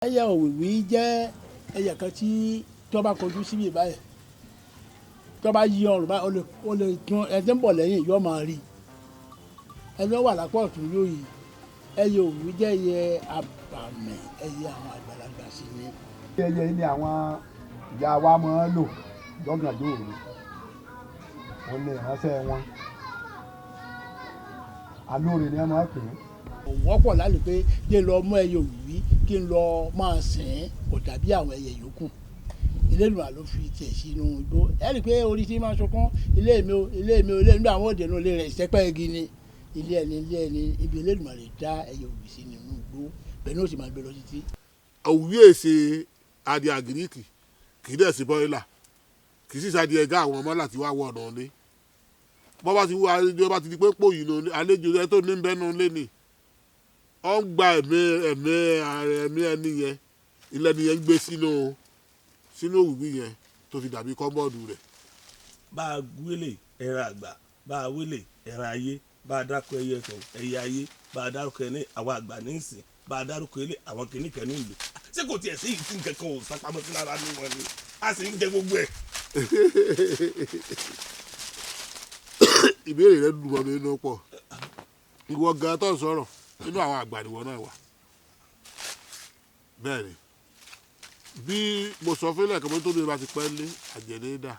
ẹyẹ òwìwí jẹ́ ẹyẹ kan tí tó bá kọjú síbi báyìí tó bá yí ọrùn báyìí ó lè tún ẹni ń bọ̀ lẹ́yìn yóò máa rí ẹni wà lápá ọ̀tún yóò yí ẹyẹ òwìwí jẹ́ ẹyẹ abàmì ẹyẹ àwọn àgbàlagbà sí ni. ẹyẹ yìí ni àwọn ìyá wa máa ń lò lọ́gànjọ́ òru wọn lè ránṣẹ́ wọn alóore ni wọ́n máa ń pè é. wọ́pọ̀ lálẹ́ pé kí n lọ mú ẹyẹ òwìwí kí n lọ máa sìn ín kò dàbí àwọn ẹyẹ yòókù Elédùà ló fi tiẹ̀ sínú igbó ẹ rí i pé orí tí máa sunkún ilé mi ò nígbà àwọn òde náà lè rẹ̀ ìsẹ́pẹ́ igi ni ilé ẹni ibi Elédùà lè dá ẹyẹ òwìwí sí nínú igbó bẹ́ẹ̀ ni ó sì máa gbé lọ títí. òwìwí èsè adìẹ àgíríkì kì í dẹ̀ sí bọ́ìlà kì í sì sàdí ẹ̀gá àwọn ọmọ láti wá wọ ọ̀nà ọ̀lẹ́ bọ́ bá ti wá àlejò bá ti di pé pò yìí ní àlejò rẹ tó ní bẹ́ẹ̀ náà lé ní ọ ń gba ẹ̀mí ẹni yẹn ilẹ̀ ni yẹn ń gbé sínú òwìwí yẹn tó fi dàbí kọ́ńbọ́ọ̀dù rẹ̀. bá a wílé ẹran àgbà bá a wílé ẹran ayé bá a dákọ ẹyẹ ayé bá a dárúkọ ẹni àwọn àgbà ní ìsìn bá a dárúkọ ilé àwọn kìnnìkan ní ìlú ṣé kò tiẹ̀ sí ìsìn nǹkan kan ò sápamọ́ sí lára ní wọn ni a sì ń jẹ gbogbo ẹ̀. ìbéèrè rẹ dùn mọ́ mi nínú pọ̀ ìwọ gan tó ń sọ̀rọ̀ nínú àwọn àgbà nìwọ náà wà bẹ́ẹ̀ ni bí mo sọ fún ilé-ẹ̀kọ́ mi tó ní bá ti pẹ́ lé àjẹ̀lé dà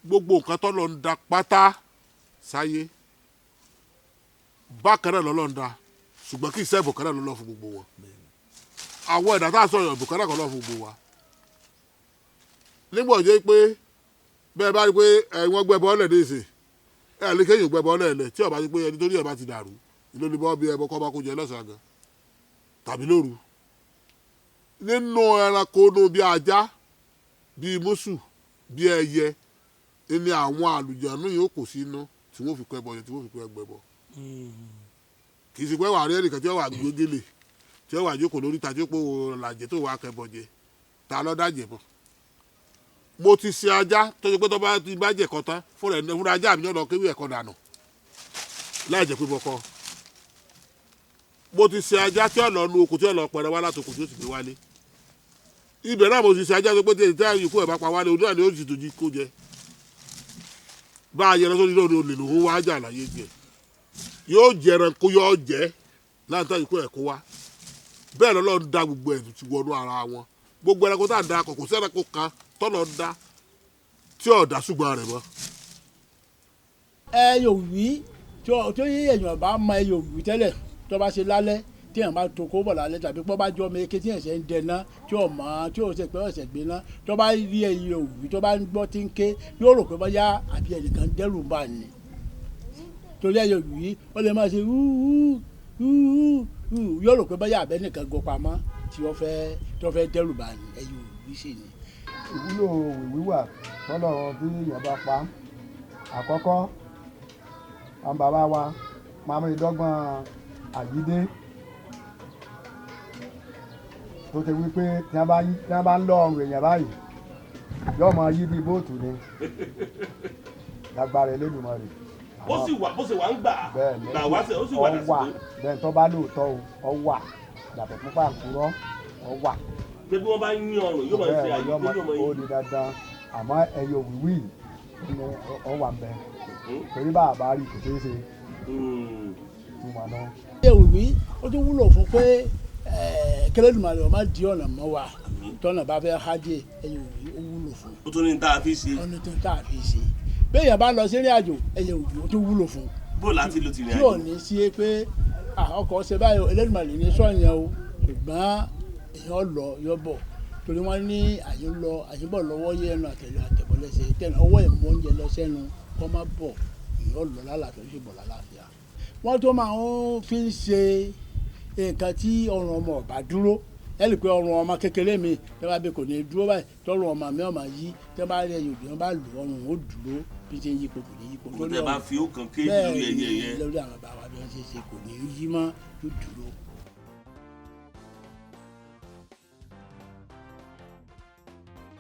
gbogbo nǹkan tó lọ ń da pátá sáyé bákan náà lọ́lọ́ ń da ṣùgbọ́n kì í sẹ́ẹ̀bù kan náà lọ́lọ́ fún gbogbo wọn àwọn ẹ̀dá tá a sọ̀rọ̀ ìbùkún náà kọ́ lọ́ fún gbogbo wa nígbà tó jẹ́ pé bẹ́ẹ̀ bá rí pé wọ́n gbẹ́ bọ́ọ̀lẹ̀ ní ìsìn lè kéyìn gbẹ́ bọ́ọ̀lẹ̀ lẹ̀ tí ó bá ti pé ẹni tó ní ẹ̀ bá ti dàrú ìlú ni bọ́ọ̀ bí ẹbọ kọ́ bá kó jẹ lọ́sàn-án gan tàbí lóru nínú ẹranko nù bí ajá bí mùsù bí ẹyẹ ni àwọn àlùjànnú yìí ó kò sínú tí wọ́n fi kọ́ ẹbọ yẹn tí wọ́n fi kọ́ ẹgbẹ́ bọ kì í sì pé wà á rí ẹnìkan tí wọ́n wà gbégélé tí wọ́n wà jókòó lórí ìta tí ó pò làjẹ́ tó wà kẹbọ jẹ ta ló dájẹ́ bọ̀ mo ti sin ajá tó ṣe pé tó bá ti bá jẹ ẹ̀kọ́ tán fúnra ajá mi lọ́nà kéwì ẹ̀kọ́ dànù láì jẹ́ pé mo kọ́ mo ti sin ajá tí ọ̀nà nu oko tí ọ̀nà pẹ̀rẹ̀ wá látòkò tí ó sì gbé wálé ibẹ̀ náà mo ti sin ajá tó pé tí èyí ikú ẹ̀ bá pa wálé ojú àná ó sì tòjú kó jẹ bá a yẹran sórí lóde olè lòun wá jà láyé jẹ yóò jẹran kó yọ jẹ láǹtà ikú ẹ̀ kó wá bẹ́ẹ̀ lọ́lọ́ ń da gbogbo ẹ̀ ti wọnú ara wọn gbogbo ẹranko tá à ń da kò sí ẹranko kan tọ́nà ń dá tí ọ̀dà ṣùgbọ́n rẹ̀ mọ́. ẹyẹ òwìwí tó yí èèyàn bá mọ ẹyẹ òwìwí tẹ́lẹ̀ tó bá ṣe lálẹ́ tí èèyàn bá tó kó bọ̀ lálẹ́ tàbí pọ́ bá jọ ọmọ eke tí ẹ̀ṣẹ̀ ń dẹná tí ò mọ́ tí ò ṣe pé ọ̀ṣẹ̀ gbé ná tó bá rí ẹyẹ òwìwí tó bá ń gbọ́ tí ń ké yóò rò pé bóyá àbí ẹnìkan dẹ́rù bá ní torí ẹyẹ òwìwí ó lè máa ṣe yóò rò pé bóyá àbẹ́nìkan gọ pamọ́ tí wọ́n fẹ́ dẹ́rù bá ní ẹyẹ òwìwí sì ni. ìwúlò òwìwí wà tọ́lọ̀ bí èèyàn bá pa àkọ́kọ́ àwọn bàbá wa máa mú ìdọ́gbọ́n àjídé tó ṣe wípé tí wọ́n bá ń lọ ọrùn èèyàn báyìí yóò máa yí bí bóòtù ni lágbára Elédùmarè. ó sì wà bó ṣe wà ń gbà làwa ṣe ó sì wà lásìkò. bẹ́ẹ̀ tó bá lóòótọ́ ọ wà yàtọ̀ fún pàǹkúrọ́ ọ wà. pé bí wọ́n bá ń yín ọrùn yóò máa ṣe àyè pé yóò máa yín. ó di dandan àmọ́ ẹyẹ òwìwí ni ọ wà mbẹ torí bá a bá rí kò ṣeé ṣe túmọ̀ náà. ẹyẹ òwìwí ó tún wúlò fún pé k'Ẹlẹ́dùmarè ó má di ọ̀nà mọ́ wa tọ́nà bá fẹ́ hájé ẹyẹ òwìwí ó wúlò fún. ó tún ní tá a fi ṣe. ó ní tá a fi ṣe béèyàn bá lọ sí ìrìn àjò ẹyẹ òwìwí ó tún wúlò fún. bó láti lo ti rìn àjò. tí ò ní sí pé ọkọ̀ ṣe báyìí Ẹlẹ́dùmarè ní sọ̀yẹn o ṣùgbọ́n èèyàn lọ yọ bọ̀ torí wọ́n ní àyínbọ̀ lọ́wọ́ yẹ ẹnu àtẹ̀bọ̀lẹ́sẹ̀ tẹ̀lé ọwọ́ ìmú oúnjẹ lọ sẹ́nu kọ́ má bọ̀ èèyàn lọ lálàáfíà ó sì bọ̀ lálàáfíà. wọ́n tó máa ń fi ń ṣe nǹkan tí ọrùn ọmọ ọba dúró ẹ lè pe ọrùn ọmọ kékeré mi tẹ́ bá bẹ kò ní dúró báyìí tọrùn ọmọ mi ọmọ yí tẹ́ bá rí ẹyọ òbí wọn bá lù ọrùn ó dúró bí ṣe ń yípo kò ní yípo. kò tẹ́ bá fi ó kàn kéèjì lórí ẹyẹ yẹn. lórí àwọn bàbá bí wọ́n ṣe kò ní yí mọ́ yóò dúró.